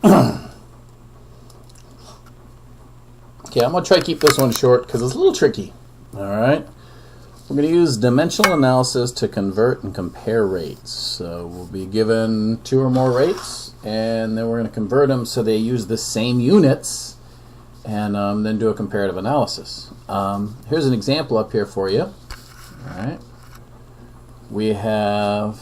Okay, I'm going to try to keep this one short because it's a little tricky. All right. We're going to use dimensional analysis to convert and compare rates. So we'll be given two or more rates, and then we're going to convert them so they use the same units, and then do a comparative analysis. Here's an example up here for you. All right. We have,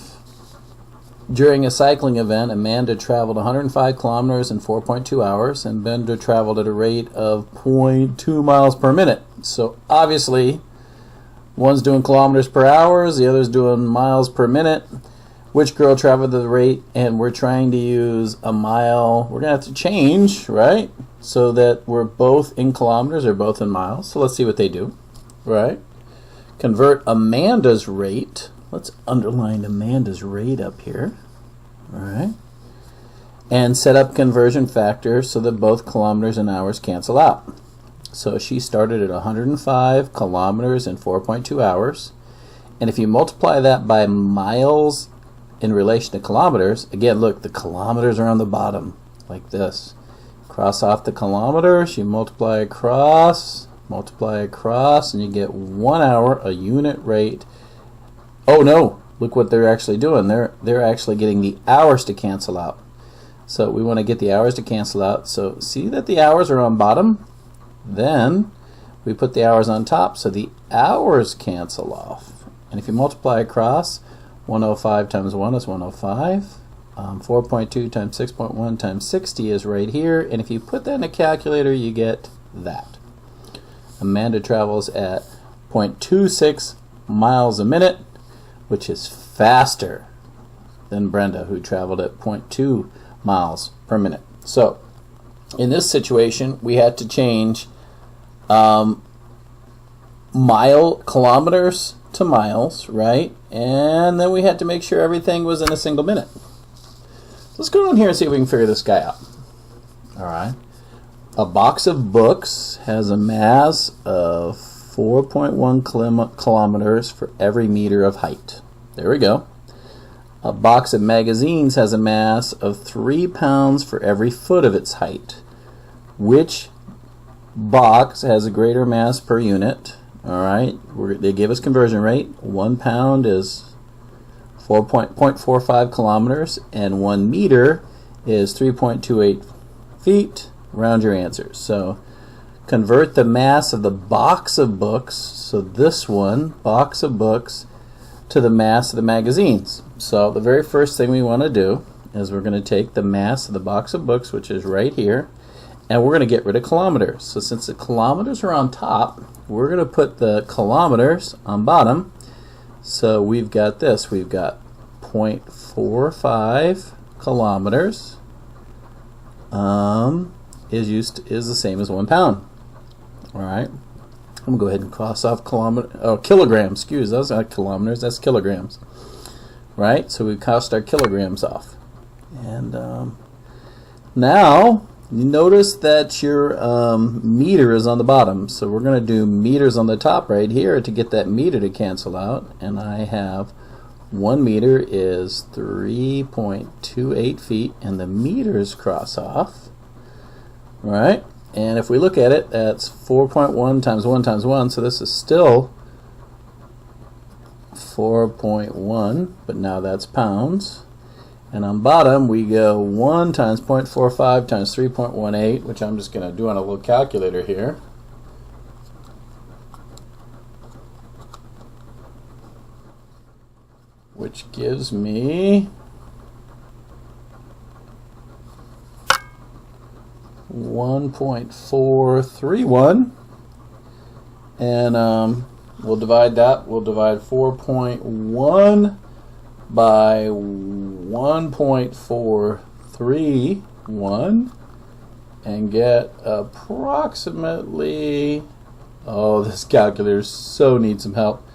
during a cycling event, Amanda traveled 105 kilometers in 4.2 hours, and Bender traveled at a rate of 0.2 miles per minute. So obviously, one's doing kilometers per hour, the other's doing miles per minute. Which girl traveled at the rate? And we're trying to use a mile. We're going to have to change, right? So that we're both in kilometers or both in miles. So let's see what they do, right? Convert Amanda's rate. Let's underline Amanda's rate up here, all right? And set up conversion factor so that both kilometers and hours cancel out. So she started at 105 kilometers in 4.2 hours. And if you multiply that by miles in relation to kilometers, again, look, the kilometers are on the bottom, like this. Cross off the kilometers, you multiply across, and you get 1 hour, a unit rate. Oh no, look what they're actually doing. They're actually getting the hours to cancel out. So we want to get the hours to cancel out. So see that the hours are on bottom? Then we put the hours on top, so the hours cancel off. And if you multiply across, 105 times 1 is 105. 4.2 times 6.1 times 60 is right here. And if you put that in a calculator, you get that. Amanda travels at 0.26 miles a minute, which is faster than Brenda, who traveled at 0.2 miles per minute. So in this situation, we had to change kilometers to miles, right? And then we had to make sure everything was in a single minute. Let's go down here and see if we can figure this guy out. All right. A box of books has a mass of 4.1 kilometers for every meter of height. There we go. A box of magazines has a mass of 3 pounds for every foot of its height. Which box has a greater mass per unit? All right, they give us conversion rate. 1 pound is 4.45 kilometers, and 1 meter is 3.28 feet. Round your answers. So convert the mass of the box of books, so this one, box of books, to the mass of the magazines. So the very first thing we want to do is we're going to take the mass of the box of books, which is right here, and we're going to get rid of kilometers. So since the kilometers are on top, we're going to put the kilometers on bottom. So we've got this. We've got 0.45 kilometers is the same as 1 pound. All right. I'm going to go ahead and cross off kilograms. Excuse, those are not kilometers. That's kilograms. Right? So we crossed our kilograms off. And now you notice that your meter is on the bottom. So we're going to do meters on the top right here to get that meter to cancel out. And I have 1 meter is 3.28 feet, and the meters cross off. Right? And if we look at it, that's 4.1 times 1 times 1, so this is still 4.1, but now that's pounds. And on bottom, we go 1 times 0.45 times 3.18, which I'm just going to do on a little calculator here. Which gives me 1.431, and we'll divide that. We'll divide 4.1 by 1.431 and get approximately, oh, this calculator so needs some help,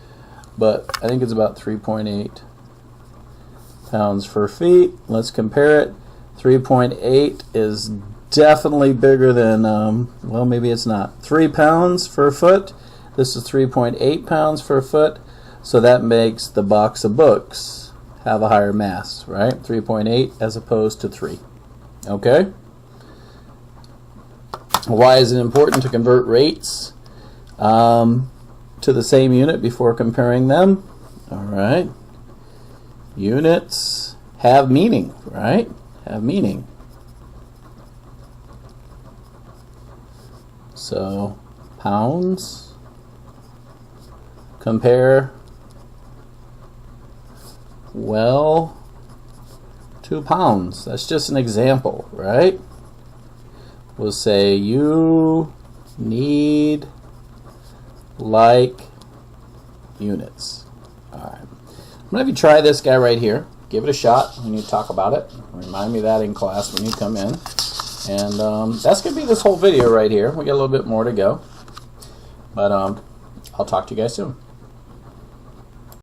but I think it's about 3.8 pounds per feet. Let's compare it. 3.8 is definitely bigger than, well, maybe it's not. 3 pounds per foot. This is 3.8 pounds per foot. So that makes the box of books have a higher mass, right? 3.8 as opposed to 3. Okay? Why is it important to convert rates to the same unit before comparing them? All right. Units have meaning, right? Have meaning. So pounds compare well to pounds. That's just an example, right? We'll say you need like units. All right. I'm gonna have you try this guy right here. Give it a shot when you talk about it. Remind me of that in class when you come in. And that's gonna be this whole video right here. We got a little bit more to go, but I'll talk to you guys soon.